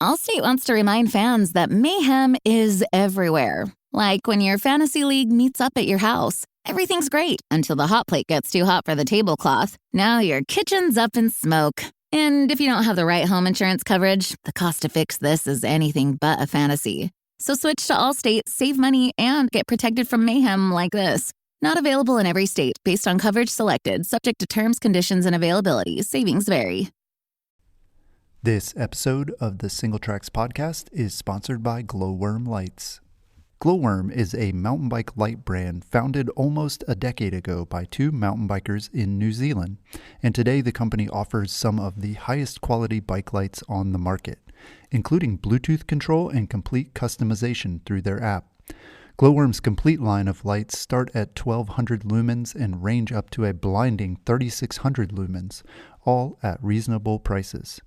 Allstate wants to remind fans that mayhem is everywhere. Like when your fantasy league meets up at your house. Everything's great until the hot plate gets too hot for the tablecloth. Now your kitchen's up in smoke. And if you don't have the right home insurance coverage, the cost to fix this is anything but a fantasy. So switch to Allstate, save money, and get protected from mayhem like this. Not available in every state based on coverage selected, subject to terms, conditions, and availability. Savings vary. This episode of the Single Tracks podcast is sponsored by Glowworm Lights. Glowworm is a mountain bike light brand founded almost a decade ago by two mountain bikers in New Zealand, and today the company offers some of the highest quality bike lights on the market, including Bluetooth control and complete customization through their app. Glowworm's complete line of lights start at 1200 lumens and range up to a blinding 3600 lumens, all at reasonable prices.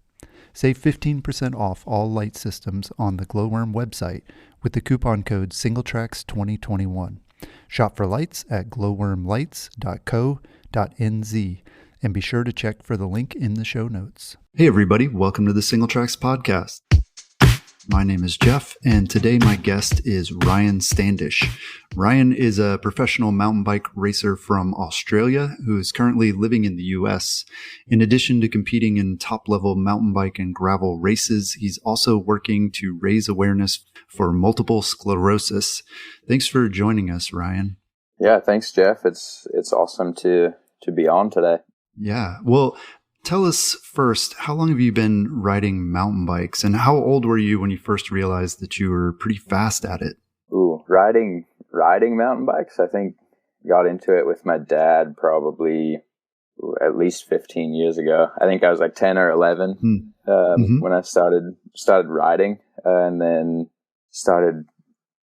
Save 15% off all light systems on the Glowworm website with the coupon code SingleTracks2021. Shop for lights at glowwormlights.co.nz and be sure to check for the link in the show notes. Hey everybody, welcome to the Single Tracks podcast. My name is Jeff, and today my guest is Ryan Standish. Ryan is a professional mountain bike racer from Australia who is currently living in the U.S. In addition to competing in top-level mountain bike and gravel races, he's also working to raise awareness for multiple sclerosis. Thanks for joining us, Ryan. Yeah, thanks, Jeff. It's awesome to be on today. Yeah, well, tell us first, how long have you been riding mountain bikes, and how old were you when you first realized that you were pretty fast at it? Ooh, riding mountain bikes, I think got into it with my dad probably at least 15 years ago. I think I was like 10 or 11 when I started riding, and then started,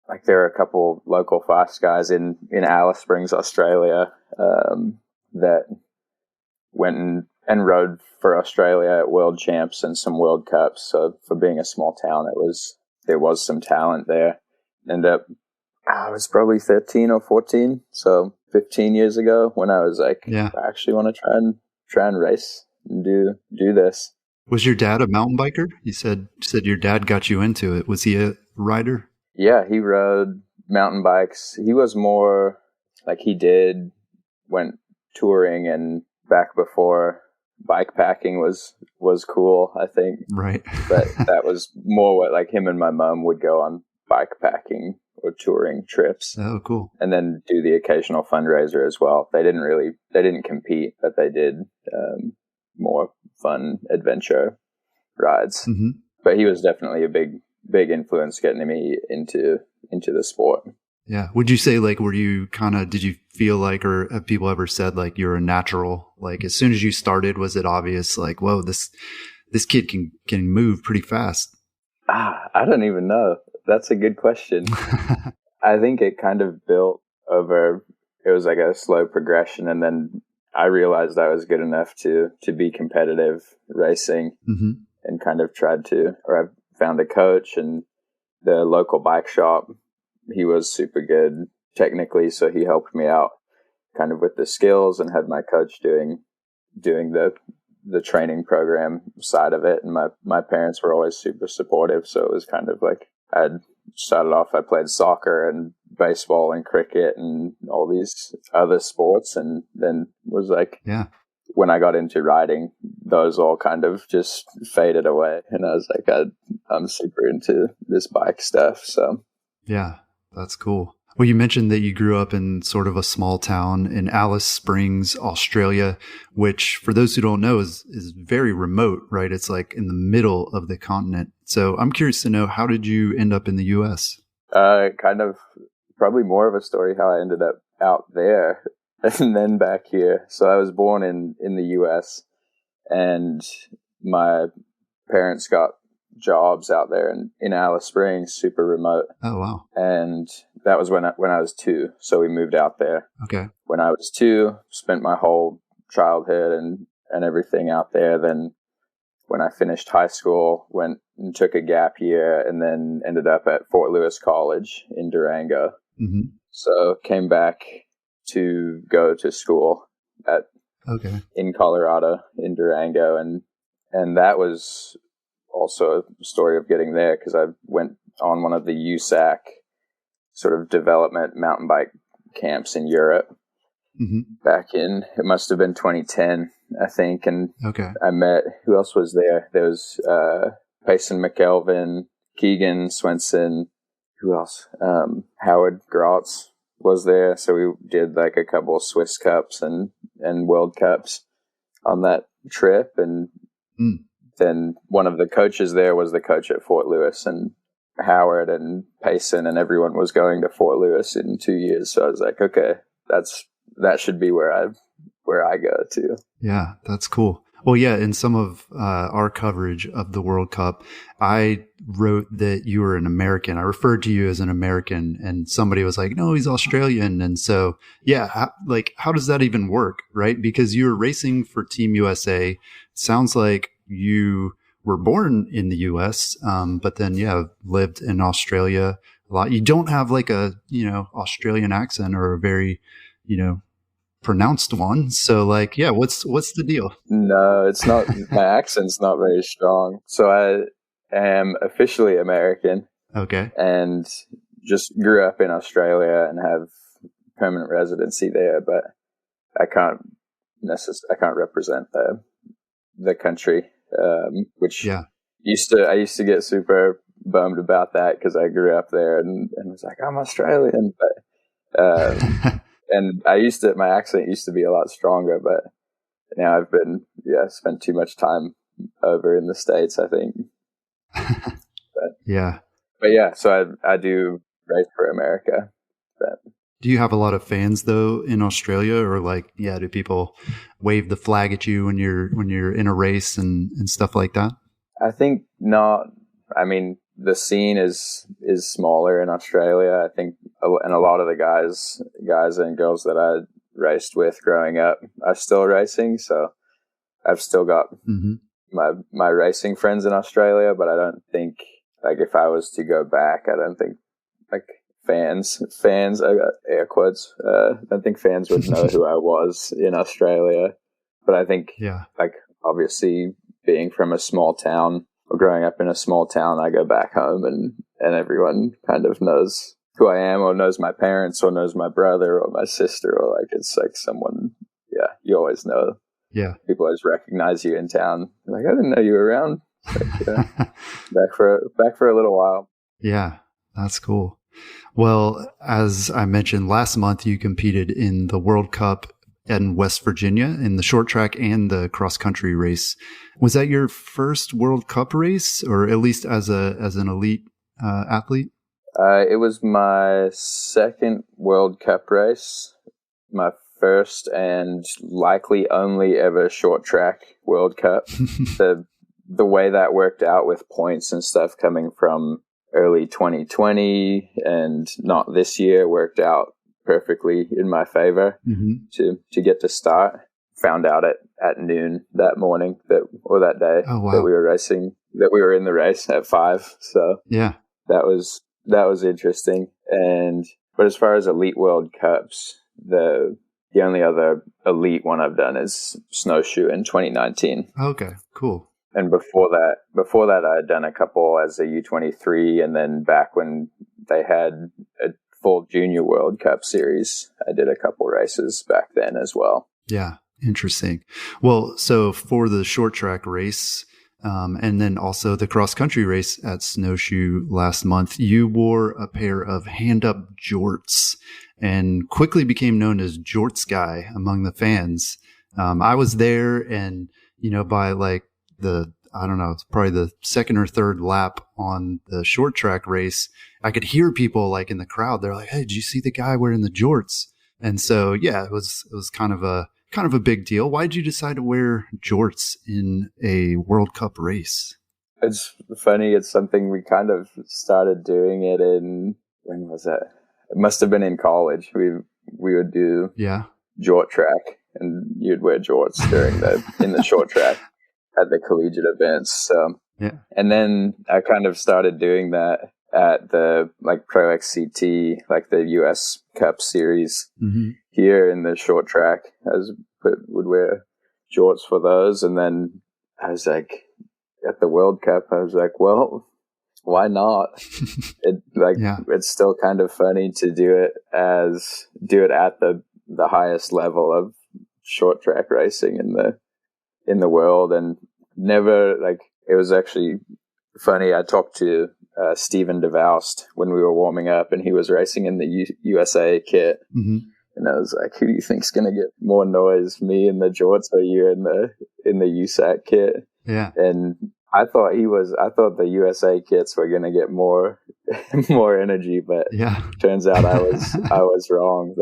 like, there are a couple local fast guys in Alice Springs, Australia, that went and rode for Australia at World Champs and some World Cups. So for being a small town, there was some talent there. Ended up, I was probably 13 or 14, so 15 years ago when I was like, I actually want to try and race and do this. Was your dad a mountain biker? You said your dad got you into it. Was he a rider? Yeah, he rode mountain bikes. He was more like went touring, and back before bike packing was cool, I think. Right. But that was more what, like, him and my mom would go on bike packing or touring trips. Oh, cool. And then do the occasional fundraiser as well. They didn't compete, but they did more fun adventure rides. Mm-hmm. But he was definitely a big influence getting me into the sport. Yeah. Would you say, like, did you feel like, or have people ever said, like, you're a natural? Like, as soon as you started, was it obvious, like, whoa, this kid can move pretty fast? I don't even know. That's a good question. I think it kind of built over, it was like a slow progression. And then I realized I was good enough to be competitive racing, and kind of I found a coach, and the local bike shop, he was super good technically, so he helped me out kind of with the skills, and had my coach doing the training program side of it. And my parents were always super supportive, so it was kind of like I played soccer and baseball and cricket and all these other sports, and then was like, when I got into riding, those all kind of just faded away, and I was like, I'm super into this bike stuff. So yeah. That's cool. Well, you mentioned that you grew up in sort of a small town in Alice Springs, Australia, which, for those who don't know, is very remote, right? It's like in the middle of the continent. So I'm curious to know, how did you end up in the U.S.? Kind of probably more of a story how I ended up out there and then back here. So I was born in the U.S., and my parents got jobs out there in Alice Springs, super remote. Oh, wow. And that was when I was 2. So we moved out there. Okay. When I was 2, spent my whole childhood and everything out there. Then when I finished high school, went and took a gap year, and then ended up at Fort Lewis College in Durango. Mm-hmm. So came back to go to school in Colorado in Durango. And that was also a story of getting there because I went on one of the USAC sort of development mountain bike camps in Europe back in, it must have been 2010, I think. And I met, who else was there? There was Payson McKelvin, Keegan Swenson, who else? Howard Grotz was there. So we did like a couple of Swiss Cups and World Cups on that trip. And then one of the coaches there was the coach at Fort Lewis, and Howard and Payson and everyone was going to Fort Lewis in 2 years. So I was like, okay, that should be where I go to. Yeah, that's cool. Well, yeah, in some of our coverage of the World Cup, I wrote that you were an American. I referred to you as an American, and somebody was like, no, he's Australian. And so, yeah, how does that even work, right? Because you were racing for Team USA. Sounds like you were born in the US, but then, yeah, lived in Australia a lot. You don't have like a, Australian accent or a very, pronounced one. So like, yeah, what's the deal? No, it's not. My accent's not very strong. So I am officially American. Okay. And just grew up in Australia and have permanent residency there, but I can't represent the country, which I used to get super bummed about that because I grew up there and was like, I'm Australian, but and my accent used to be a lot stronger, but now I've been, spent too much time over in the States, I think. But yeah, so I do race for America. But. Do you have a lot of fans though in Australia, or like, do people wave the flag at you when you're in a race and stuff like that? I think not. I mean, the scene is smaller in Australia, I think, and a lot of the guys and girls that I raced with growing up are still racing. So I've still got my racing friends in Australia, but I don't think, like, if I was to go back, I don't think, like, fans, I got air quotes, I don't think fans would know who I was in Australia. But I think, like, obviously being from a small town, or growing up in a small town, I go back home and everyone kind of knows who I am, or knows my parents, or knows my brother or my sister, or like, it's like someone, you always know. Yeah. People always recognize you in town. Like, I didn't know you were around. Like, back for a little while. Yeah, that's cool. Well, as I mentioned, last month you competed in the World Cup in West Virginia in the short track and the cross country race. Was that your first World Cup race, or at least as an elite athlete? It was my second World Cup race, my first and likely only ever short track World Cup. The way that worked out with points and stuff coming from early 2020 and not this year worked out perfectly in my favor to get to start. Found out at noon that morning that day that we were racing, that we were in the race at 5. So yeah, that was interesting. But as far as elite World Cups, the only other elite one I've done is snowshoe in 2019. Okay, cool. And before that, I had done a couple as a U23, and then back when they had a full junior World Cup series, I did a couple races back then as well. Yeah, interesting. Well, so for the short track race, and then also the cross country race at Snowshoe last month, you wore a pair of hand up jorts and quickly became known as Jorts Guy among the fans. I was there, and by like it's probably the second or third lap on the short track race, I could hear people like in the crowd. They're like, "Hey, did you see the guy wearing the jorts?" And so, yeah, it was kind of a big deal. Why did you decide to wear jorts in a World Cup race? It's funny. It's something we kind of started doing it in, when was that? It must have been in college. We would do jort track, and you'd wear jorts in the short track at the collegiate events. So, and then I kind of started doing that at the like Pro XCT, like the US Cup series here in the short track. Would wear jorts for those, and then I was like, at the World Cup, I was like, well, why not? It's still kind of funny to do it at the highest level of short track racing in the world. And never, like, it was actually funny. I talked to Steven DeVoust when we were warming up, and he was racing in the USA kit. Mm-hmm. And I was like, who do you think's going to get more noise, me in the jorts or you in the USAC kit? Yeah. And I thought the USA kits were going to get more energy, but turns out I was wrong.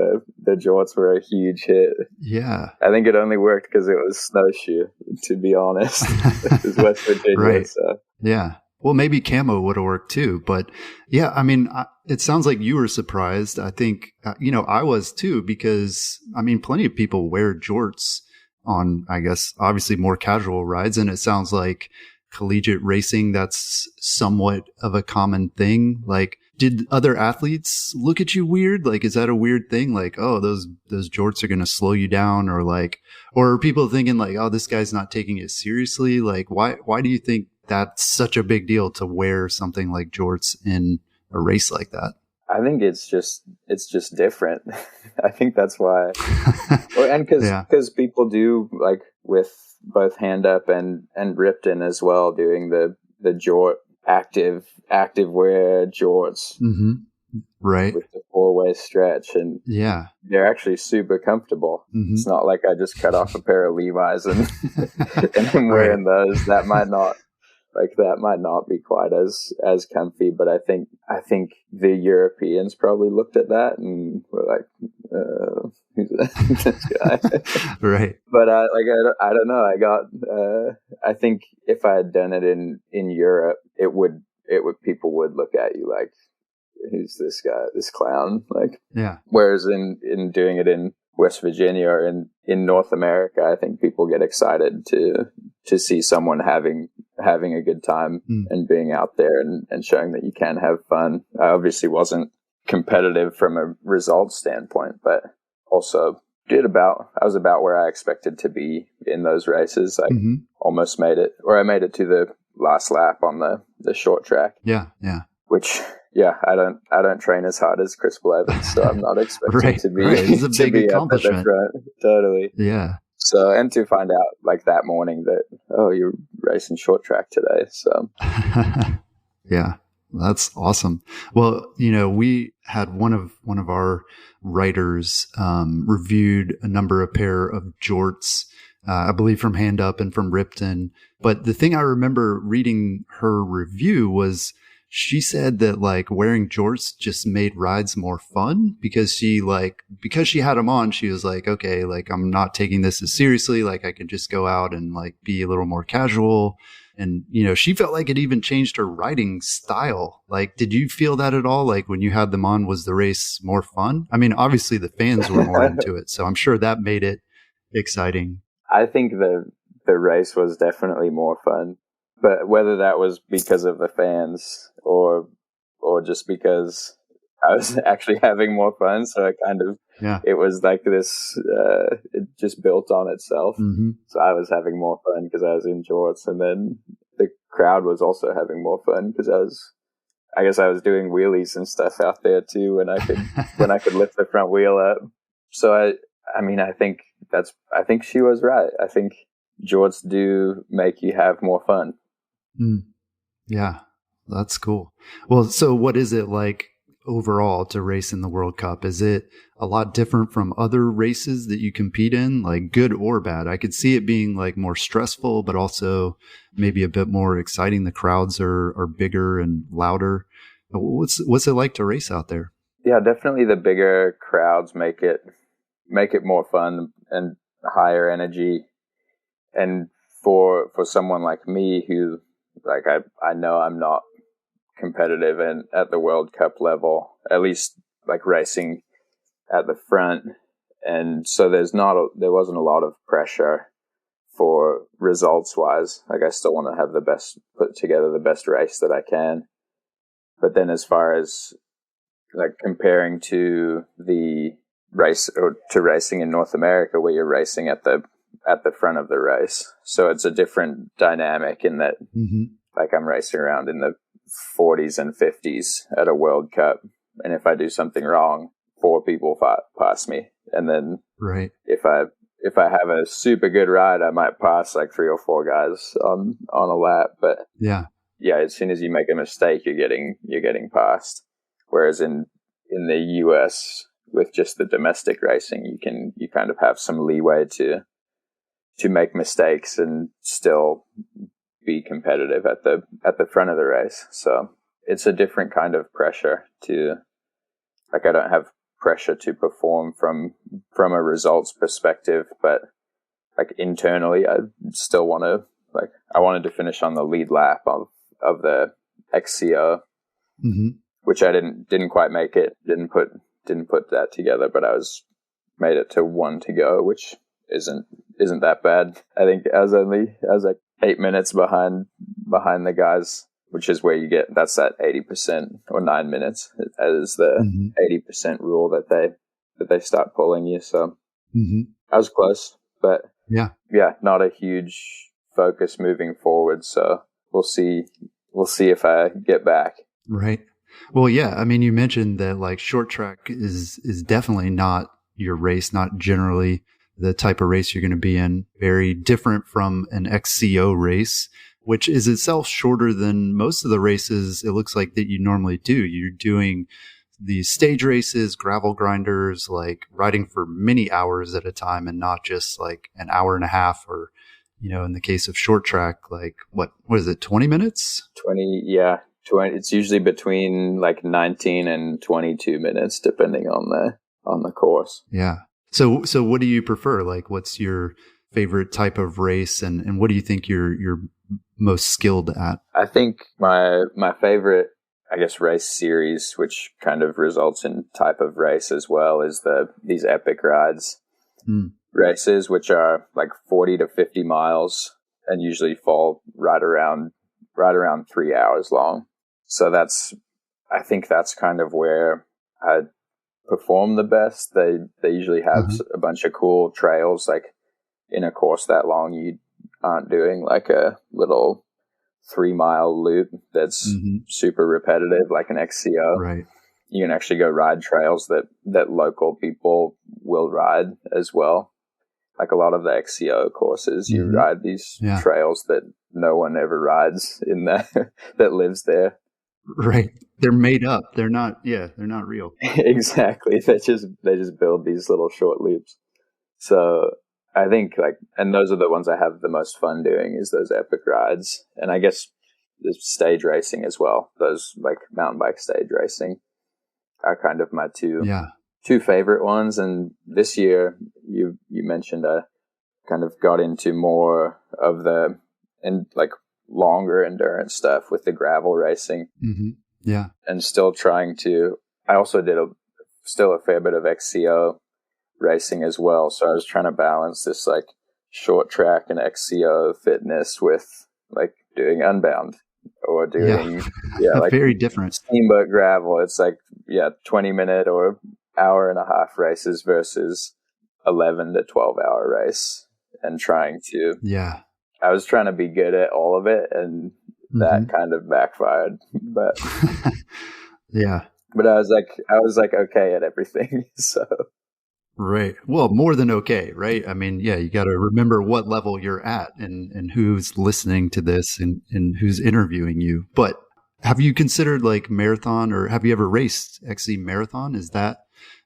The jorts were a huge hit. Yeah. I think it only worked because it was snowshoe, to be honest. It was West Virginia. Right. So. Yeah. Well, maybe camo would have worked too, but yeah, I mean, it sounds like you were surprised. I think, I was too, because I mean, plenty of people wear jorts on, I guess, obviously more casual rides. And it sounds like collegiate racing, that's somewhat of a common thing. Like, did other athletes look at you weird? Like, is that a weird thing? Like, oh, those jorts are going to slow you down, or are people thinking like, oh, this guy's not taking it seriously? Like, why do you think that's such a big deal to wear something like jorts in a race like that? I think it's just different. I think that's why. And because people do, like, with both Hand Up and Ripton as well, doing the jort active wear jorts. Mm-hmm. Right. With the 4-way stretch, and they're actually super comfortable. Mm-hmm. It's not like I just cut off a pair of Levi's and I'm wearing those. That might not be quite as comfy, but I think the Europeans probably looked at that and were like, who's this guy? Right. But I don't know. I think if I had done it in Europe, people would look at you like, who's this guy, this clown? Like, yeah. Whereas in doing it in West Virginia or in North America, I think people get excited to see someone having a good time and being out there and showing that you can have fun. I obviously wasn't competitive from a results standpoint, but also I was about where I expected to be in those races. I almost made it, or I made it to the last lap on the short track. Yeah. Yeah. Which, I don't train as hard as Chris Blevins, so I'm not expecting to be, It's a big accomplishment. Up at the front. Totally. Yeah. So, and to find out like that morning that, oh, you're racing short track today. So, yeah, that's awesome. Well, we had one of our writers reviewed a number of pair of jorts, I believe from Hand Up and from Ripton. But the thing I remember reading her review was she said that like wearing jorts just made rides more fun because she had them on. She was like, okay, like I'm not taking this as seriously. Like I could just go out and like be a little more casual. And, she felt like it even changed her riding style. Like, did you feel that at all? Like when you had them on, was the race more fun? I mean, obviously the fans were more into it, so I'm sure that made it exciting. I think the race was definitely more fun. But whether that was because of the fans or just because I was actually having more fun, so it was like this, it just built on itself. Mm-hmm. So I was having more fun because I was in jorts, and then the crowd was also having more fun because I guess I was doing wheelies and stuff out there too, when I could lift the front wheel up. So I think she was right. I think jorts do make you have more fun. Yeah, that's cool. Well, so what is it like overall to race in the World Cup? Is it a lot different from other races that you compete in, like good or bad? I could see it being like more stressful, but also maybe a bit more exciting. The crowds are bigger and louder. What's it like to race out there? Yeah, definitely the bigger crowds make it more fun and higher energy. And for someone like me who, like, I know I'm not competitive and at the World Cup level, at least like racing at the front. And so there wasn't a lot of pressure for results wise. Like I still want to put together the best race that I can. But then as far as like comparing to the race or to racing in North America, where you're racing at the at the front of the race. So it's a different dynamic in that, Mm-hmm. like, I'm racing around in the 40s and 50s at a World Cup. And if I do something wrong, 4 people pass me. And then Right. if I have a super good ride, I might pass like 3 or 4 guys on a lap. But Yeah. yeah, as soon as you make a mistake, you're getting passed. Whereas in the US, with just the domestic racing, you kind of have some leeway to make mistakes and still be competitive at the front of the race. So it's a different kind of pressure to, like, I don't have pressure to perform from a results perspective, but like internally, I still want to, like, I wanted to finish on the lead lap of the XCO, Mm-hmm. which I didn't quite make it. Didn't put that together, but I made it to 1 to go, which isn't that bad. I think I was like 8 minutes behind the guys, which is where that's that 80% or 9 minutes. That is the 80% rule that they start pulling you. So I was close, but yeah, not a huge focus moving forward. So we'll see if I get back. Right. Well, yeah. I mean, you mentioned that like short track is definitely not your race, not generally the type of race you're going to be in. Very different from an XCO race, which is itself shorter than most of the races it looks like that you normally do. You're doing these stage races, gravel grinders, like riding for many hours at a time and not just like an hour and a half or, in the case of short track, like what is it, 20 minutes? 20, yeah. 20, it's usually between like 19 and 22 minutes, depending on the course. Yeah. So what do you prefer? Like, what's your favorite type of race, and what do you think you're most skilled at? I think my favorite, I guess, race series, which kind of results in type of race as well, is these epic rides races, which are like 40 to 50 miles and usually fall right around 3 hours long. So I think that's kind of where I perform the best. They usually have a bunch of cool trails. Like in a course that long, you aren't doing like a little 3-mile loop that's super repetitive like an XCO. Right. You can actually go ride trails that local people will ride as well. Like a lot of the XCO courses, you ride these trails that no one ever rides in that lives there. Right. They're made up. They're not real. Exactly. They just build these little short loops. So I think and those are the ones I have the most fun doing, is those epic rides. And I guess the stage racing as well. Those like mountain bike stage racing are kind of my two favorite ones. And this year you mentioned I kind of got into more of the longer endurance stuff with the gravel racing. Yeah. And still trying to, I also did still a fair bit of XCO racing as well. So I was trying to balance this like short track and XCO fitness with like doing Unbound or doing like very different steamboat gravel. It's like 20-minute or hour and a half races versus 11 to 12 hour race, and trying to I was trying to be good at all of it, and that kind of backfired. But but I was like okay at everything. So right. Well, more than okay, right? I mean, you got to remember what level you're at and who's listening to this and who's interviewing you. But have you considered like marathon, or have you ever raced XC marathon? Is that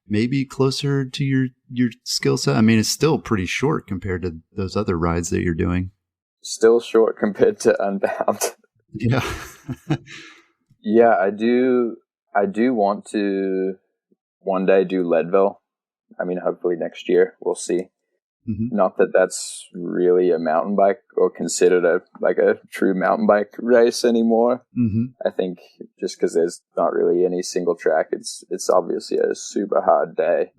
maybe closer to your skill set? I mean, it's still pretty short compared to those other rides that you're doing. Still short compared to Unbound. Yeah. Yeah, I do want to one day do Leadville. I mean, hopefully next year. We'll see. Not that that's really a mountain bike or considered a true mountain bike race anymore. I think just because there's not really any single track, it's obviously a super hard day.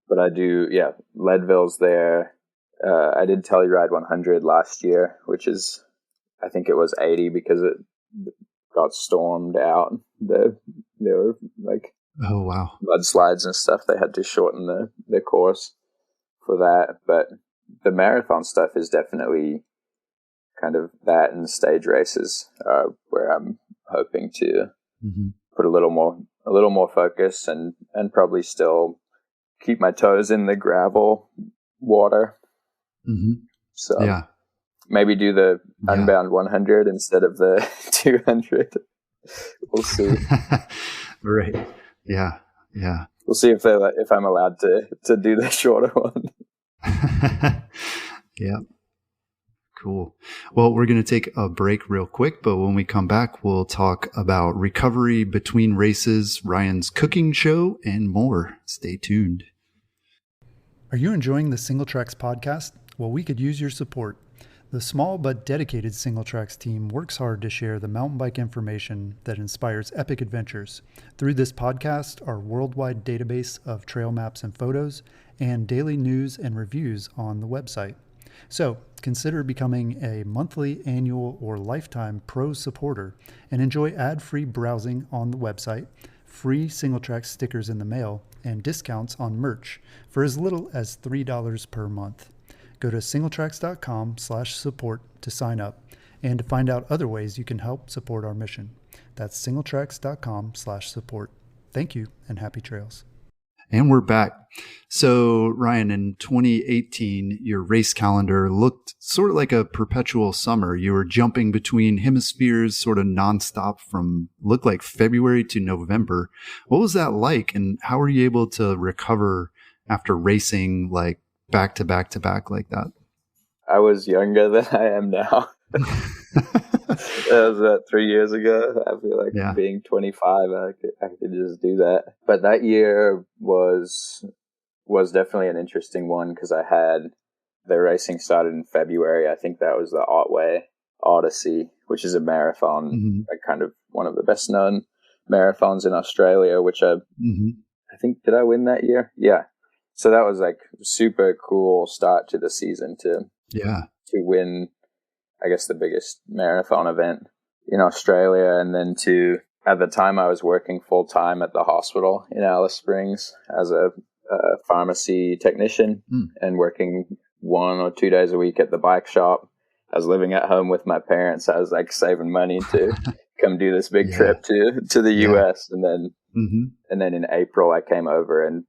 But I do, Leadville's there. I did Telluride 100 last year, which is, I think it was 80 because it got stormed out. There were like oh wow, mudslides and stuff. They had to shorten the course for that. But the marathon stuff is definitely kind of that, and stage races where I'm hoping to put a little more focus and probably still keep my toes in the gravel water. So yeah, maybe do the Unbound 100 instead of the 200. We'll see. Right. Yeah. Yeah. We'll see if I'm allowed to do the shorter one. Yeah. Cool. Well, we're going to take a break real quick, but when we come back, we'll talk about recovery between races, Ryan's cooking show, and more. Stay tuned. Are you enjoying the Single Tracks podcast? Well, we could use your support. The small but dedicated Single Tracks team works hard to share the mountain bike information that inspires epic adventures through this podcast, our worldwide database of trail maps and photos, and daily news and reviews on the website. So consider becoming a monthly, annual, or lifetime pro supporter and enjoy ad-free browsing on the website, free Single Tracks stickers in the mail, and discounts on merch for as little as $3 per month. Go to singletracks.com/support to sign up and to find out other ways you can help support our mission. That's singletracks.com/support. Thank you and happy trails. And we're back. So, Ryan, in 2018, your race calendar looked sort of like a perpetual summer. You were jumping between hemispheres sort of nonstop from looked like February to November. What was that like? And how were you able to recover after racing like back to back to back like that? I was younger than I am now. That was 3 years ago. I feel like being 25, I could just do that. But that year was definitely an interesting one because I had the racing started in February. I think that was the Otway Odyssey, which is a marathon, like kind of one of the best known marathons in Australia, which I think, did I win that year? Yeah. So that was like super cool start to the season to win, I guess, the biggest marathon event in Australia. And then at the time I was working full time at the hospital in Alice Springs as a pharmacy technician and working 1 or 2 days a week at the bike shop. I was living at home with my parents. I was like saving money to come do this big trip to the US. And then in April I came over and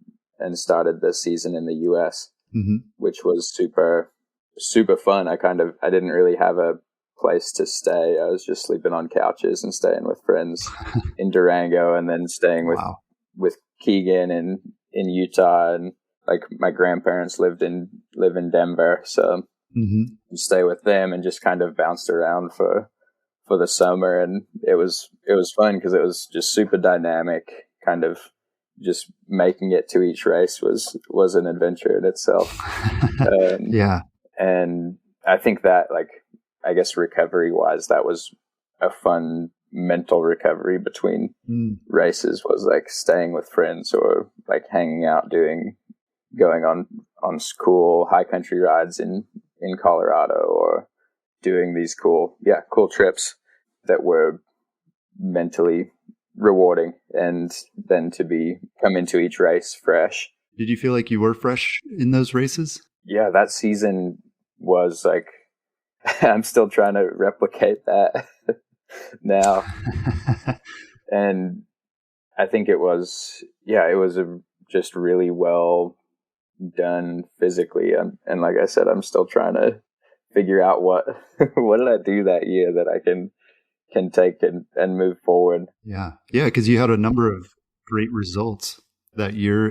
started the season in the US, which was super, super fun. I didn't really have a place to stay. I was just sleeping on couches and staying with friends in Durango, and then staying with Keegan in Utah. And like my grandparents live in Denver. So stay with them and just kind of bounced around for the summer. And it was fun because it was just super dynamic, kind of just making it to each race was an adventure in itself. And I think that, like, I guess recovery wise, that was a fun mental recovery between races, was like staying with friends or like hanging out, going on cool high country rides in Colorado, or doing these cool trips that were mentally rewarding, and then to come into each race fresh. Did you feel like you were fresh in those races? Yeah, that season was like, I'm still trying to replicate that now. And I think it was just really well done physically. And like I said, I'm still trying to figure out what did I do that year that I can take and move forward. Yeah. Because you had a number of great results that year.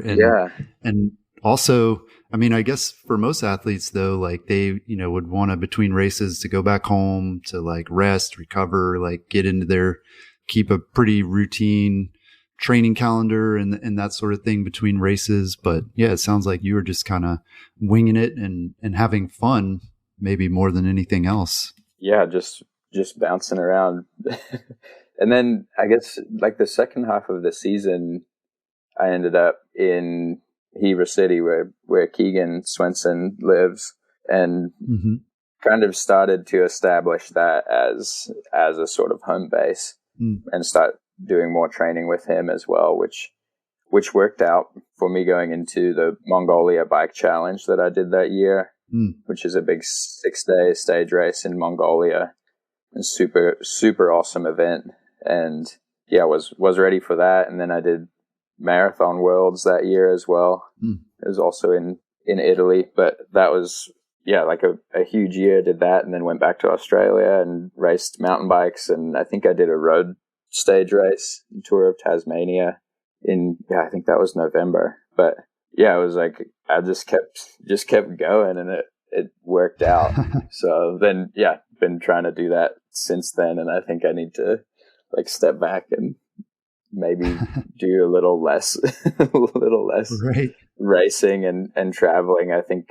And also, I mean, I guess for most athletes though, like they, would want to, between races, to go back home to like rest, recover, like keep a pretty routine training calendar and that sort of thing between races. But yeah, it sounds like you were just kind of winging it and having fun, maybe more than anything else. Yeah. Just bouncing around. And then I guess like the second half of the season, I ended up in Heber City where Keegan Swenson lives, and kind of started to establish that as a sort of home base and start doing more training with him as well, which worked out for me going into the Mongolia Bike Challenge that I did that year. which is a big 6-day stage race in Mongolia. A super, super awesome event. And yeah, was ready for that. And then I did Marathon Worlds that year as well. It was also in Italy, but that was, yeah, like a huge year. Did that and then went back to Australia and raced mountain bikes. And I think I did a road stage race, Tour of Tasmania I think that was November. But yeah, it was like, I just kept going and it worked out. So then, yeah, been trying to do that since then. And I think I need to like step back and maybe do a little less right. racing and traveling. I think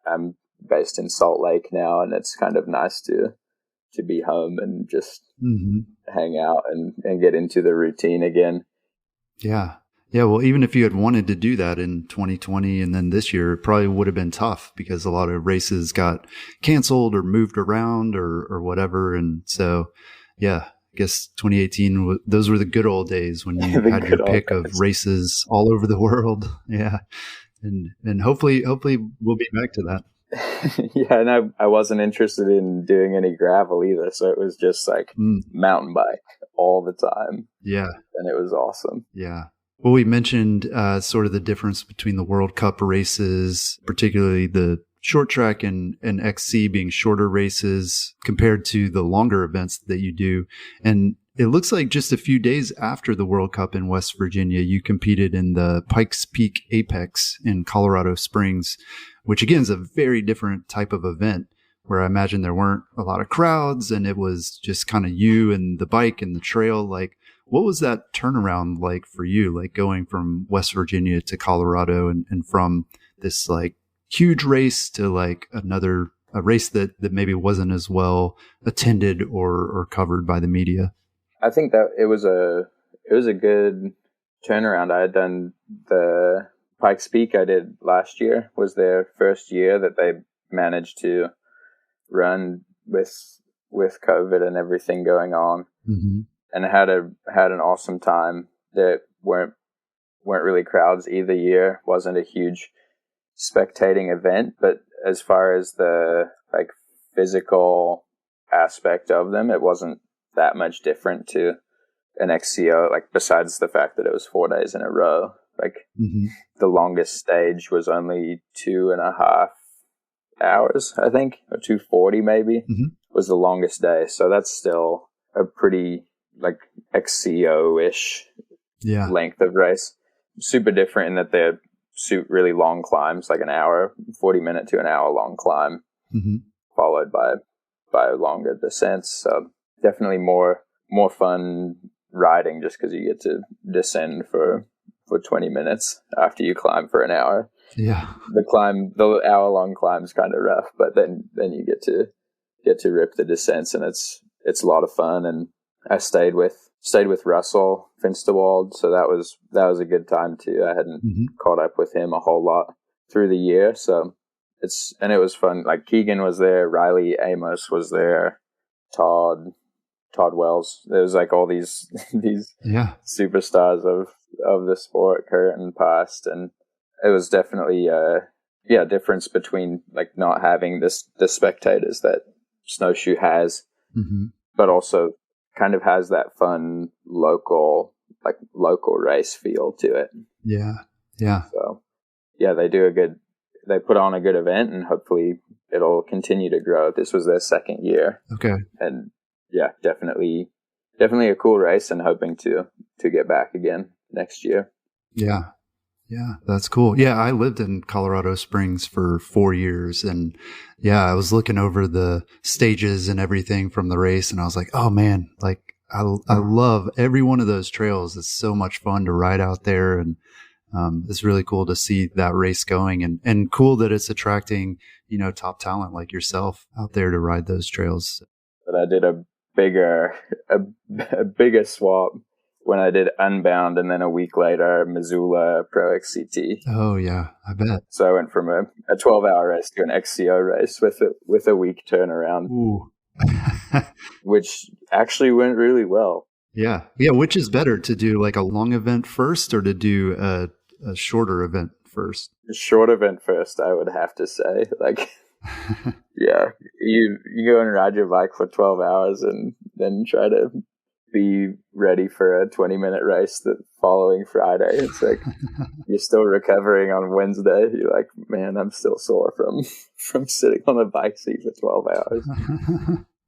I'm based in Salt Lake now, and it's kind of nice to be home and just hang out and get into the routine again. Yeah. Yeah. Well, even if you had wanted to do that in 2020 and then this year, it probably would have been tough because a lot of races got canceled or moved around or whatever. And so, yeah, I guess 2018, those were the good old days when you had your pick of races all over the world. Yeah. And hopefully we'll be back to that. Yeah. And I wasn't interested in doing any gravel either. So it was just like mountain bike all the time. Yeah. And it was awesome. Yeah. Well, we mentioned sort of the difference between the World Cup races, particularly the short track and XC being shorter races compared to the longer events that you do. And it looks like just a few days after the World Cup in West Virginia, you competed in the Pikes Peak Apex in Colorado Springs, which again is a very different type of event where I imagine there weren't a lot of crowds and it was just kind of you and the bike and the trail. Like, what was that turnaround like for you, like going from West Virginia to Colorado and from this like huge race to like a race that maybe wasn't as well attended or covered by the media? I think that it was a good turnaround. I had done the Pikes Peak I did last year, was their first year that they managed to run with COVID and everything going on. And had an awesome time. There weren't really crowds either year. Wasn't a huge spectating event, but as far as the like physical aspect of them, it wasn't that much different to an XCO. Like besides the fact that it was 4 days in a row, like the longest stage was only 2.5 hours, I think, or 2:40 maybe was the longest day. So that's still a pretty like XCO-ish length of race. Super different in that they're really long climbs, like an hour, 40-minute to an hour long climb, followed by longer descents. So definitely more fun riding just because you get to descend for 20 minutes after you climb for an hour. Yeah. The hour-long climb is kind of rough, but then you get to rip the descents, and it's a lot of fun. And I stayed with Russell Finstewald, so that was a good time too. I hadn't caught up with him a whole lot through the year, so it was fun. Like Keegan was there, Riley Amos was there, Todd Wells. There was like all these superstars of the sport, Curtin passed, and it was definitely a difference between like not having the spectators that Snowshoe has, but also kind of has that fun local race feel to it. Yeah. So yeah, they put on a good event, and hopefully it'll continue to grow. This was their second year. Okay. And yeah, definitely a cool race, and hoping to get back again next year. Yeah. Yeah, that's cool. Yeah, I lived in Colorado Springs for 4 years, and yeah, I was looking over the stages and everything from the race, and I was like, oh man, like I love every one of those trails. It's so much fun to ride out there, and it's really cool to see that race going, and cool that it's attracting, top talent like yourself out there to ride those trails. But I did a bigger swap when I did Unbound, and then a week later, Missoula Pro XCT. Oh yeah, I bet. So I went from a 12-hour race to an XCO race with a week turnaround. Ooh. Which actually went really well. Yeah. Which is better, to do like a long event first or to do a shorter event first? A short event first, I would have to say. Like Yeah, you go and ride your bike for 12 hours and then try to be ready for a 20-minute race the following Friday. It's like you're still recovering on Wednesday. You're like, man, I'm still sore from sitting on a bike seat for 12 hours.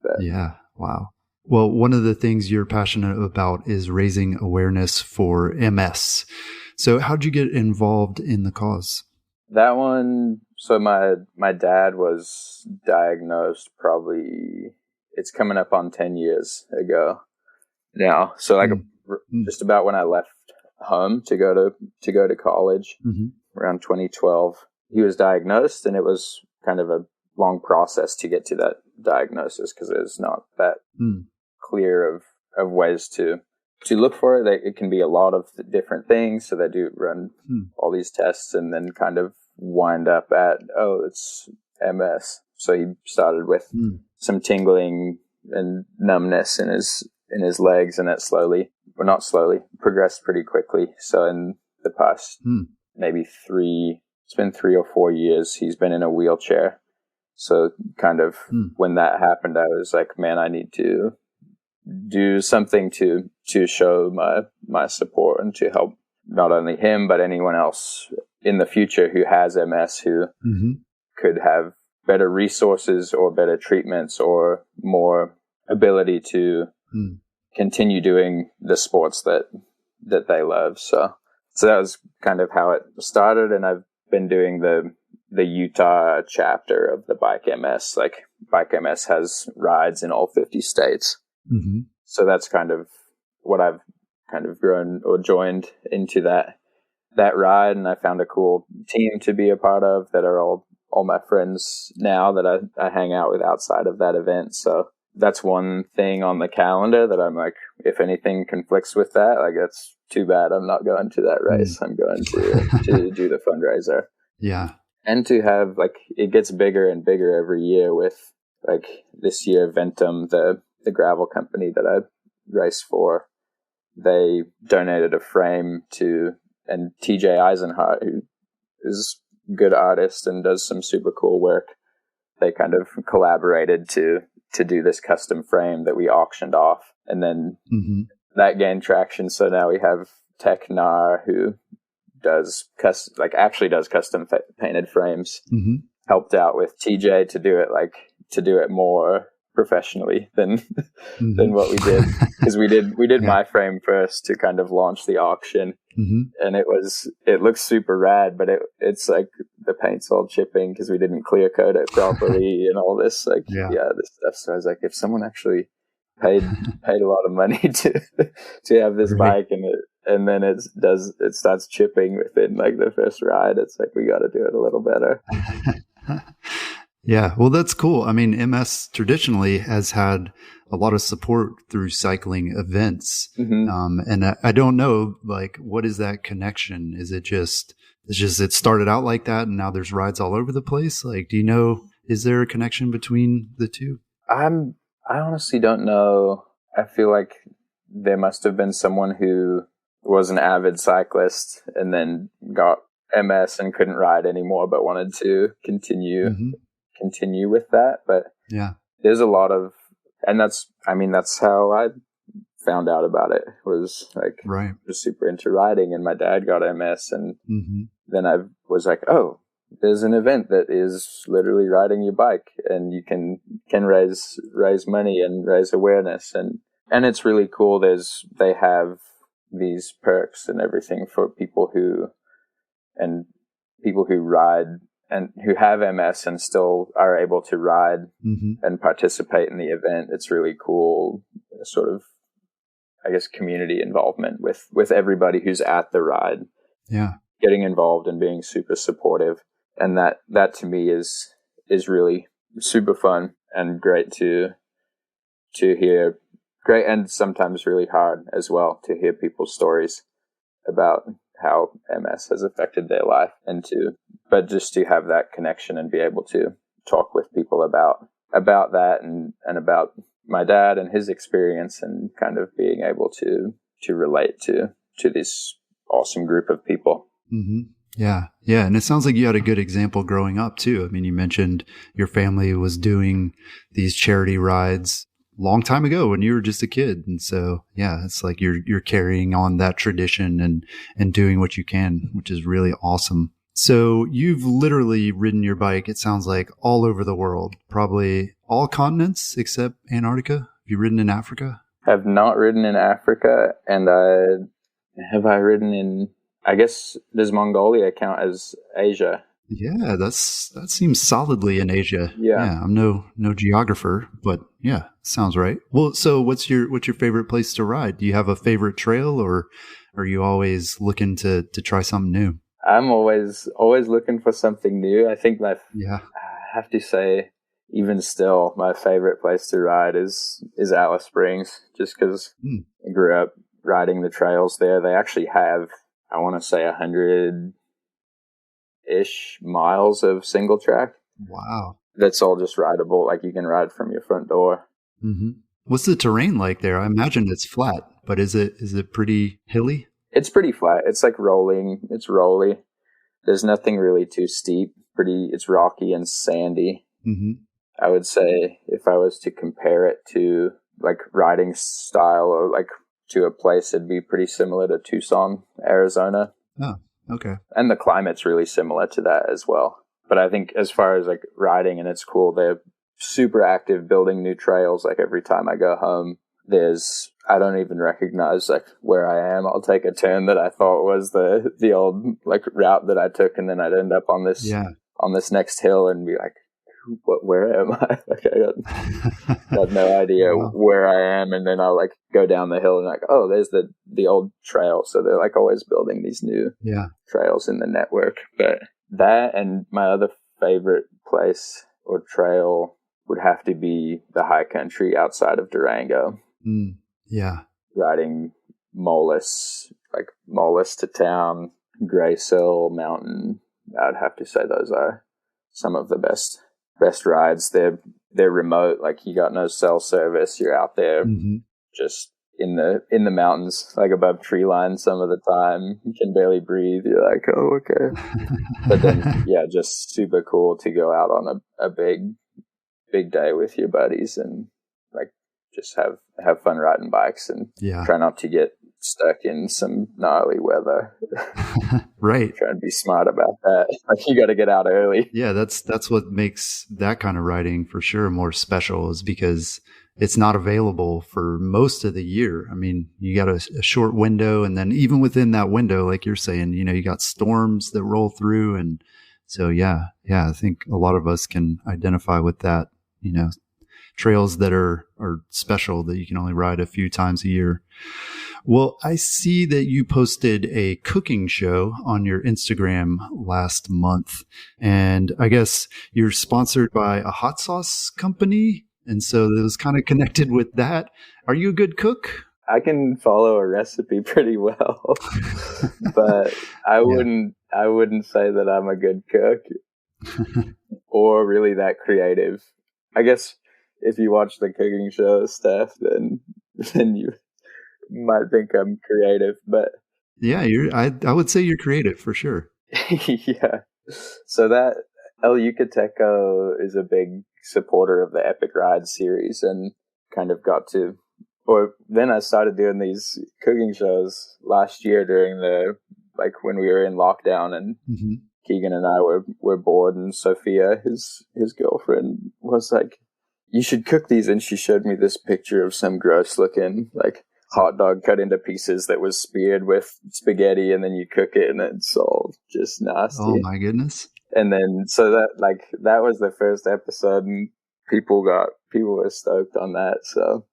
But, yeah. Wow. Well, one of the things you're passionate about is raising awareness for MS. So how'd you get involved in the cause? That one, so my dad was diagnosed probably, it's coming up on 10 years ago now. So like just about when I left home to go to college around 2012, he was diagnosed, and it was kind of a long process to get to that diagnosis because there's not that clear of ways to look for it. It can be a lot of different things. So they do run all these tests and then kind of wind up at, oh, it's MS. So he started with some tingling and numbness in his legs, and it progressed pretty quickly. So in the past maybe it's been 3 or 4 years, he's been in a wheelchair. So kind of when that happened, I was like, man, I need to do something to show my support and to help not only him, but anyone else in the future who has MS, who could have better resources or better treatments or more ability to continue doing the sports that they love. So that was kind of how it started. And I've been doing the Utah chapter of the Bike MS. Like Bike MS has rides in all 50 states. So that's kind of what I've kind of grown or joined into that ride. And I found a cool team to be a part of that are all my friends now that I hang out with outside of that event. So that's one thing on the calendar that I'm like, if anything conflicts with that, like that's too bad. I'm not going to that race. I'm going to do the fundraiser. Yeah. And to have, like, it gets bigger and bigger every year with, like, this year Ventum, the gravel company that I race for, they donated a frame and TJ Eisenhart, who is a good artist and does some super cool work, they kind of collaborated to do this custom frame that we auctioned off. And then that gained traction. So now we have Tech Nar, who does custom painted frames, helped out with TJ to do it more professionally than what we did, because we did my frame first to kind of launch the auction, and it looks super rad, but it's like the paint's all chipping because we didn't clear coat it properly and all this this stuff. So I was like, if someone actually paid a lot of money to have this bike and then it starts chipping within like the first ride, it's like, we got to do it a little better. Yeah, well, that's cool. I mean, MS traditionally has had a lot of support through cycling events. And I don't know, like, what is that connection? Is it just it started out like that and now there's rides all over the place? Like, do you know, is there a connection between the two? I honestly don't know. I feel like there must have been someone who was an avid cyclist and then got MS and couldn't ride anymore, but wanted to continue with that. But yeah, there's a lot of, and that's how I found out about it, was like, just super into riding, and my dad got MS, and then I was like, oh, there's an event that is literally riding your bike, and you can raise money and raise awareness, and it's really cool. They have these perks and everything for people who ride and who have MS and still are able to ride and participate in the event. It's really cool, sort of, I guess, community involvement with everybody who's at the ride. Yeah. Getting involved and being super supportive. And that to me is really super fun and great to hear. Great, and sometimes really hard as well to hear people's stories about how MS has affected their life, but just to have that connection and be able to talk with people about that and about my dad and his experience, and kind of being able to relate to this awesome group of people. Yeah. Yeah. And it sounds like you had a good example growing up too. I mean, you mentioned your family was doing these charity rides long time ago when you were just a kid. And so, yeah, it's like you're carrying on that tradition and doing what you can, which is really awesome. So you've literally ridden your bike, it sounds like, all over the world, probably all continents except Antarctica. Have you ridden in Africa? Have not ridden in Africa, and I ridden in, I guess, does Mongolia count as Asia? Yeah, that seems solidly in Asia. Yeah. I'm no geographer, but yeah, sounds right. Well, so what's your favorite place to ride? Do you have a favorite trail, or are you always looking to try something new? I'm always looking for something new. I think I have to say, even still, my favorite place to ride is Alice Springs, just because I grew up riding the trails there. They actually have, I want to say, 100-ish miles of single track. Wow. That's all just rideable. Like, you can ride from your front door. Mm-hmm. What's the terrain like there? I imagine it's flat, but is it pretty hilly? It's pretty flat. It's like rolling. It's rolly. There's nothing really too steep. It's rocky and sandy. Mm-hmm. I would say if I was to compare it to like riding style or like to a place, it'd be pretty similar to Tucson, Arizona. Oh, okay. And the climate's really similar to that as well. But I think as far as like riding, and it's cool, they're super active building new trails. Like every time I go home, I don't even recognize like where I am. I'll take a turn that I thought was the old like route that I took, and then I'd end up on this next hill and be like, where am I? Like I got no idea where I am, and then I'll like go down the hill and like, oh, there's the old trail. So they're like always building these new trails in the network. But that, and my other favorite place or trail would have to be the high country outside of Durango. Yeah. Riding Mollis to town, Graysill Mountain. I'd have to say those are some of the best rides. They're remote, like you got no cell service. You're out there just in the mountains, like above tree line some of the time. You can barely breathe. You're like, oh, okay. But then, yeah, just super cool to go out on a big day with your buddies and like just have fun riding bikes and try not to get stuck in some gnarly weather. Right. Try and be smart about that. Like you got to get out early. Yeah, that's what makes that kind of riding for sure more special, is because it's not available for most of the year. I mean, you got a short window, and then even within that window, like you're saying, you got storms that roll through. And so, yeah, I think a lot of us can identify with that, trails that are special that you can only ride a few times a year. Well, I see that you posted a cooking show on your Instagram last month, and I guess you're sponsored by a hot sauce company. And so it was kind of connected with that. Are you a good cook? I can follow a recipe pretty well, but I wouldn't say that I'm a good cook or really that creative. I guess if you watch the cooking show stuff, then you might think I'm creative, but yeah, I would say you're creative for sure. Yeah. So that El Yucateco is a big supporter of the Epic Ride series, and kind of then I started doing these cooking shows last year during when we were in lockdown, and Keegan and I were bored, and Sophia, his girlfriend, was like, you should cook these. And she showed me this picture of some gross looking like hot dog cut into pieces that was speared with spaghetti, and then you cook it and it's all just nasty. Oh my goodness. And then so that was the first episode, and people were stoked on that. So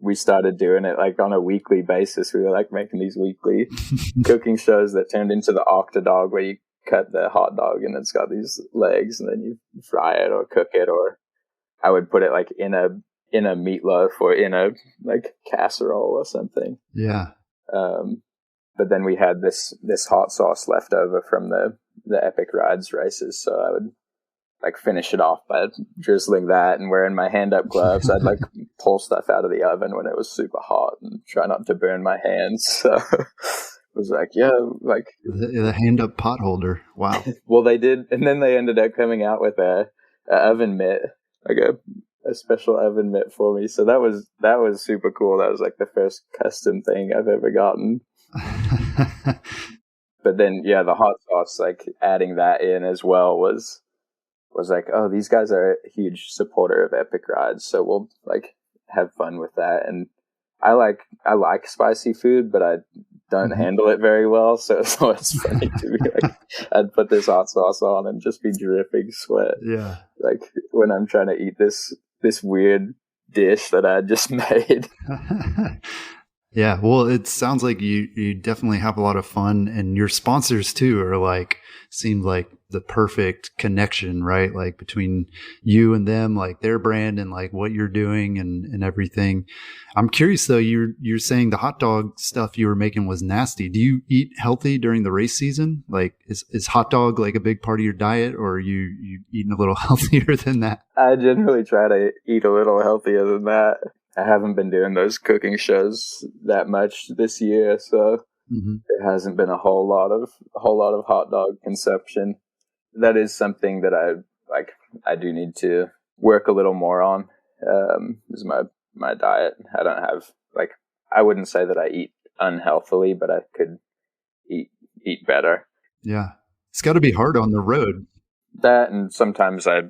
we started doing it like on a weekly basis. We were like making these weekly cooking shows that turned into the Octodog, where you cut the hot dog and it's got these legs, and then you fry it or cook it, or I would put it like in a meatloaf or in a like casserole or something. Yeah. But then we had this hot sauce left over from the Epic Rides races, so I would like finish it off by drizzling that and wearing my hand up gloves. I'd like pull stuff out of the oven when it was super hot and try not to burn my hands. So was like, yeah, like the hand up pot holder. Wow. well, they did, and then they ended up coming out with a oven mitt, like a special oven mitt for me. So that was super cool. That was like the first custom thing I've ever gotten. But then, yeah, the hot sauce, like adding that in as well was like, oh, these guys are a huge supporter of Epic Rides, so we'll like have fun with that. And I like spicy food, but I don't handle it very well, so it's always funny to be like, I'd put this hot sauce on and just be dripping sweat. Yeah, like when I'm trying to eat this weird dish that I just made. Yeah, well, it sounds like you definitely have a lot of fun, and your sponsors too are like, seem like the perfect connection, right? Like between you and them, like their brand and like what you're doing and everything. I'm curious though, you're saying the hot dog stuff you were making was nasty. Do you eat healthy during the race season? Like is hot dog like a big part of your diet, or are you eating a little healthier than that? I generally try to eat a little healthier than that. I haven't been doing those cooking shows that much this year, so there hasn't been a whole lot of hot dog consumption. That is something that I do need to work a little more on. Is my diet. I don't have I wouldn't say that I eat unhealthily, but I could eat better. Yeah, it's got to be hard on the road. That, and sometimes I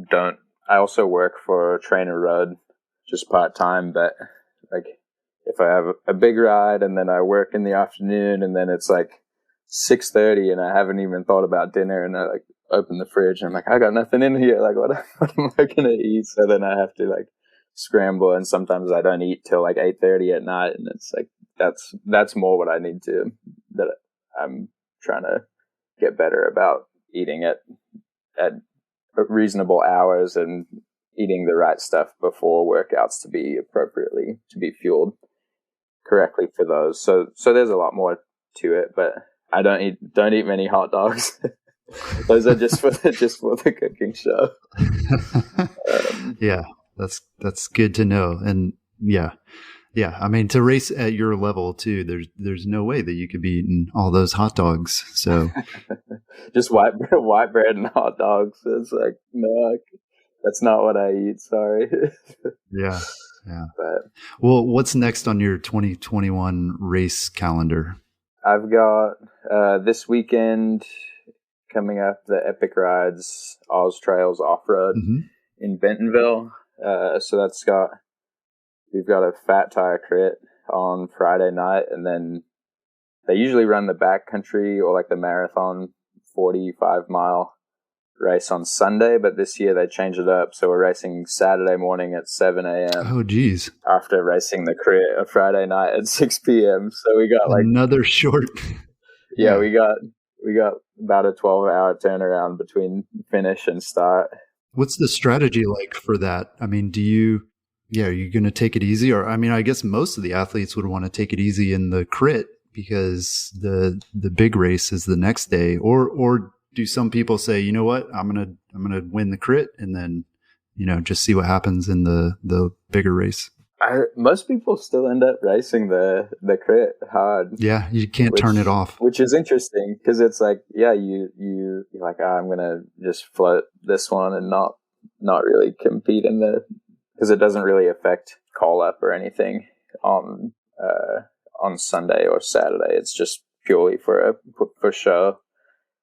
don't. I also work for Trainer Road, just part-time, but like if I have a big ride and then I work in the afternoon and then it's like 6:30 and I haven't even thought about dinner, and I like open the fridge and I'm like, I got nothing in here, like what am I gonna eat? So then I have to like scramble, and sometimes I don't eat till like 8:30 at night, and it's like that's more what I need to, that I'm trying to get better about, eating at reasonable hours and eating the right stuff before workouts to be fueled correctly for those. So there's a lot more to it, but I don't eat many hot dogs. Those are just for the cooking show. Yeah, that's good to know. And yeah. I mean, to race at your level too, there's no way that you could be eating all those hot dogs. So just white bread and hot dogs. It's like, no, that's not what I eat. Sorry. Yeah. But, well, what's next on your 2021 race calendar? I've got this weekend coming up, the Epic Rides Oz Trails Off-Road in Bentonville. So we've got a fat tire crit on Friday night, and then they usually run the backcountry or like the marathon 45-mile race on Sunday, but this year they changed it up, so we're racing Saturday morning at 7 a.m. Oh geez, after racing the crit a Friday night at 6 p.m. So we got like another short yeah, we got about a 12-hour turnaround between finish and start. What's the strategy like for that? I mean, are you going to take it easy? Or, I mean, I guess most of the athletes would want to take it easy in the crit because the big race is the next day. Or do some people say, you know what, I'm going to win the crit and then, just see what happens in the bigger race? Most people still end up racing the crit hard. Yeah, you can't turn it off. Which is interesting because it's like, yeah, you're like, I'm going to just float this one and not really compete in because it doesn't really affect call up or anything on Sunday or Saturday. It's just purely for show.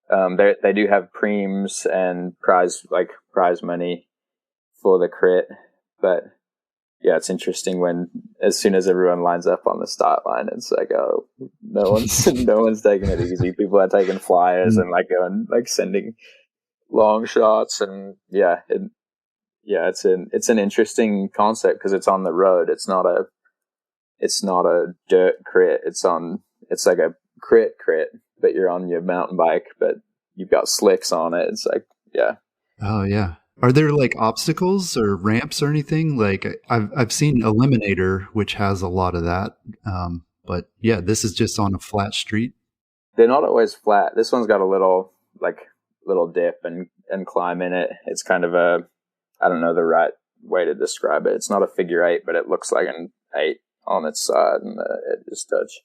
They do have preems and prize money for the crit, but yeah, it's interesting when as soon as everyone lines up on the start line, it's like, oh, no one's taking it easy. People are taking flyers and going sending long shots, and it's an interesting concept because it's on the road. It's not a dirt crit. It's like a crit, but you're on your mountain bike, but you've got slicks on it. It's like, yeah. Oh yeah. Are there like obstacles or ramps or anything? Like I've seen Eliminator, which has a lot of that. But yeah, this is just on a flat street. They're not always flat. This one's got a little dip and climb in it. It's kind of I don't know the right way to describe it. It's not a figure eight, but it looks like an 8 on its side and the edges touch.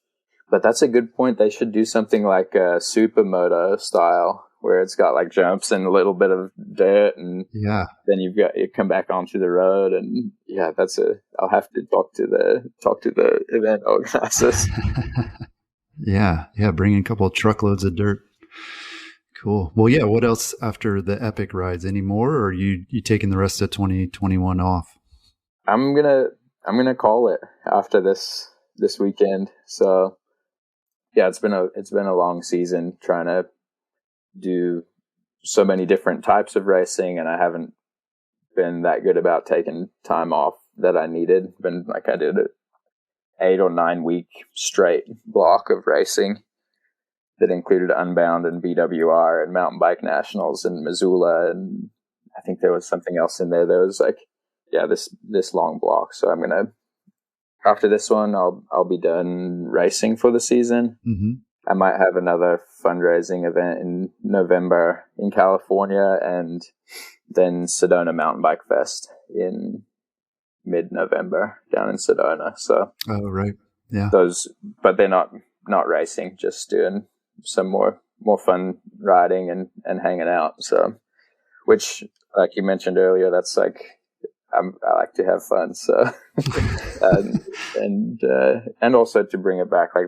But that's a good point. They should do something like a supermoto style, where it's got like jumps and a little bit of dirt, and then you come back onto the road, and I'll have to talk to the event organizers. Yeah, bring in a couple of truckloads of dirt. Cool. Well, yeah. What else after the epic rides? Any more, or are you taking the rest of 2021 off? I'm gonna call it after this weekend. So yeah, it's been a long season trying to do so many different types of racing, and I haven't been that good about taking time off that I needed. Been like, I did an 8 or 9 week straight block of racing that included Unbound and BWR and mountain bike nationals and Missoula, and I think there was something else in there. There was like, this long block. So I'm gonna, after this one, I'll be done racing for the season. Mm-hmm. I might have another fundraising event in November in California, and then Sedona Mountain Bike Fest in mid-November down in Sedona. So, right, yeah, those, but they're not racing, just doing some more fun riding and hanging out. So, which, like you mentioned earlier, that's like, I like to have fun. So, and also to bring it back, like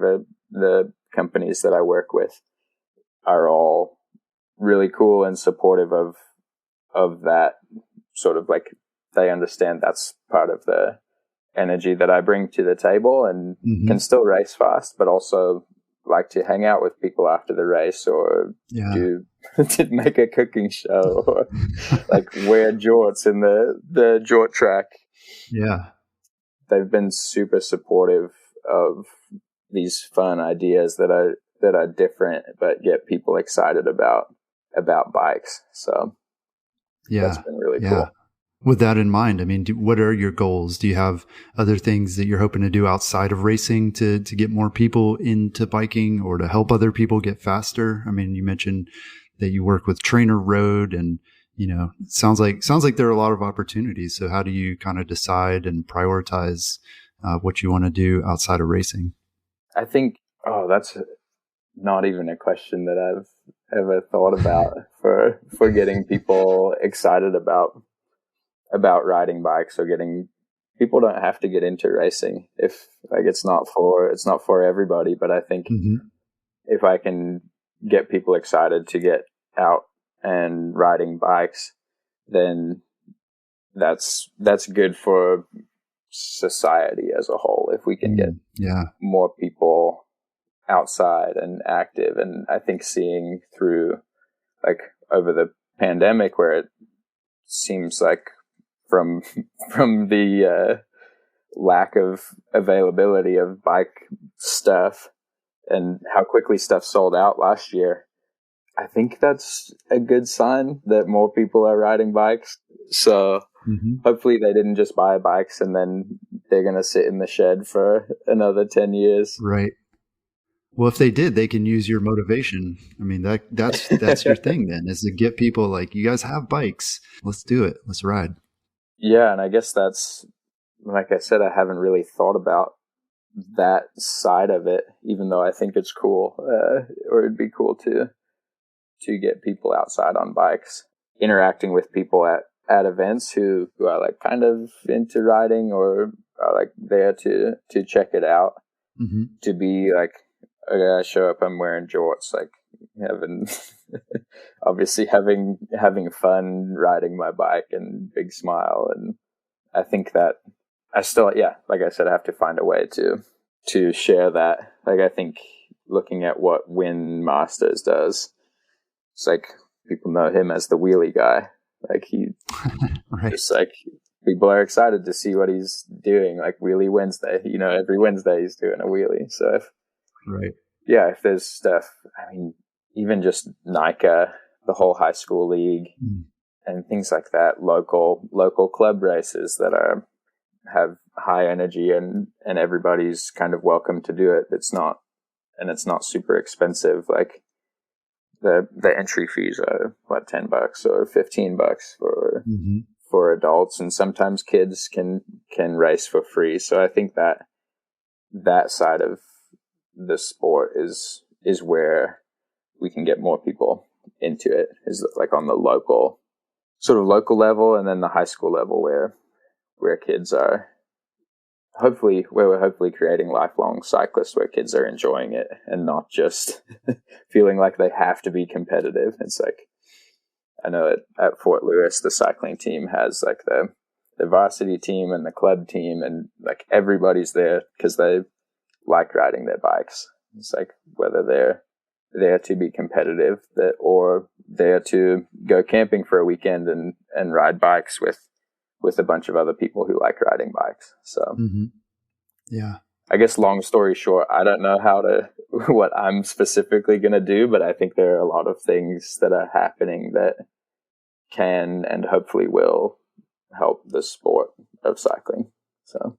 the companies that I work with are all really cool and supportive of that sort of, like, they understand that's part of the energy that I bring to the table, and can still race fast, but also like to hang out with people after the race, or to make a cooking show, or like wear jorts in the jort track. Yeah. They've been super supportive of these fun ideas that are different, but get people excited about bikes. So that's been really cool. With that in mind, I mean, what are your goals? Do you have other things that you're hoping to do outside of racing to get more people into biking, or to help other people get faster? I mean, you mentioned that you work with Trainer Road, and, you know, it sounds like there are a lot of opportunities. So how do you kind of decide and prioritize what you want to do outside of racing? I think, that's not even a question that I've ever thought about for getting people excited about riding bikes, or getting people don't have to get into racing if, like, it's not for everybody. But I think if I can get people excited to get out and riding bikes, then that's good for society as a whole. If we can get more people outside and active. And I think seeing through, like, over the pandemic, where it seems like from the lack of availability of bike stuff and how quickly stuff sold out last year, I think that's a good sign that more people are riding bikes. So hopefully they didn't just buy bikes and then they're going to sit in the shed for another 10 years. Right. Well, if they did, they can use your motivation. I mean, that's your thing then, is to get people like, you guys have bikes. Let's do it. Let's ride. Yeah. And I guess that's, like I said, I haven't really thought about that side of it, even though I think it's cool, or it'd be cool to get people outside on bikes, interacting with people at events who are, like, kind of into riding, or are, like, there to check it out, to be like, okay, I show up, I'm wearing jorts, like, obviously having fun riding my bike, and big smile. And I think that I still, like I said, I have to find a way to share that. Like, I think looking at what Win Masters does, it's like, people know him as the wheelie guy. Like, he right. Just, like, people are excited to see what he's doing, like Wheelie Wednesday. You know, every Wednesday he's doing a wheelie. So if there's stuff, I mean, even just NICA, the whole high school league, and things like that, local club races that have high energy, and everybody's kind of welcome to do it. It's not super expensive. Like, the entry fees are what, $10 or $15 for adults, and sometimes kids can race for free. So I think that side of the sport is where we can get more people into it, is like on the local level, and then the high school level where kids are we're hopefully creating lifelong cyclists, where kids are enjoying it and not just feeling like they have to be competitive. It's like, I know at Fort Lewis, the cycling team has like the varsity team and the club team, and like everybody's there because they like riding their bikes. It's like whether they're there to be competitive or there to go camping for a weekend and ride bikes with a bunch of other people who like riding bikes. So yeah, I guess long story short, I don't know what I'm specifically going to do, but I think there are a lot of things that are happening that can and hopefully will help the sport of cycling. So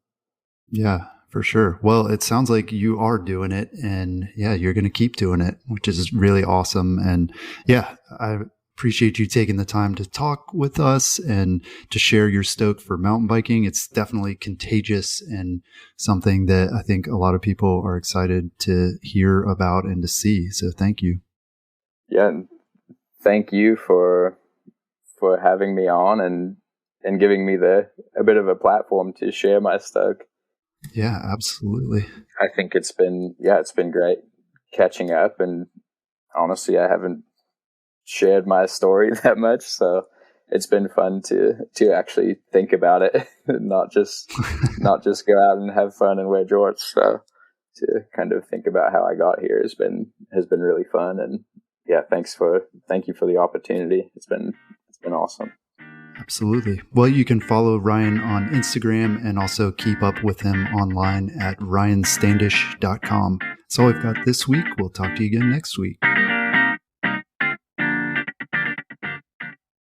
yeah, for sure. Well, it sounds like you are doing it, and yeah, you're going to keep doing it, which is really awesome. And yeah, I appreciate you taking the time to talk with us and to share your stoke for mountain biking. It's definitely contagious and something that I think a lot of people are excited to hear about and to see. So thank you. Yeah. Thank you for having me on and giving me a bit of a platform to share my stoke. Yeah, absolutely. I think it's been great catching up, and honestly, I haven't shared my story that much, so it's been fun to actually think about it, not just go out and have fun and wear jorts. So to kind of think about how I got here has been really fun, and yeah, thank you for the opportunity. It's been awesome. Absolutely. Well, you can follow Ryan on Instagram and also keep up with him online at ryanstandish.com. That's all I've got this week. We'll talk to you again next week.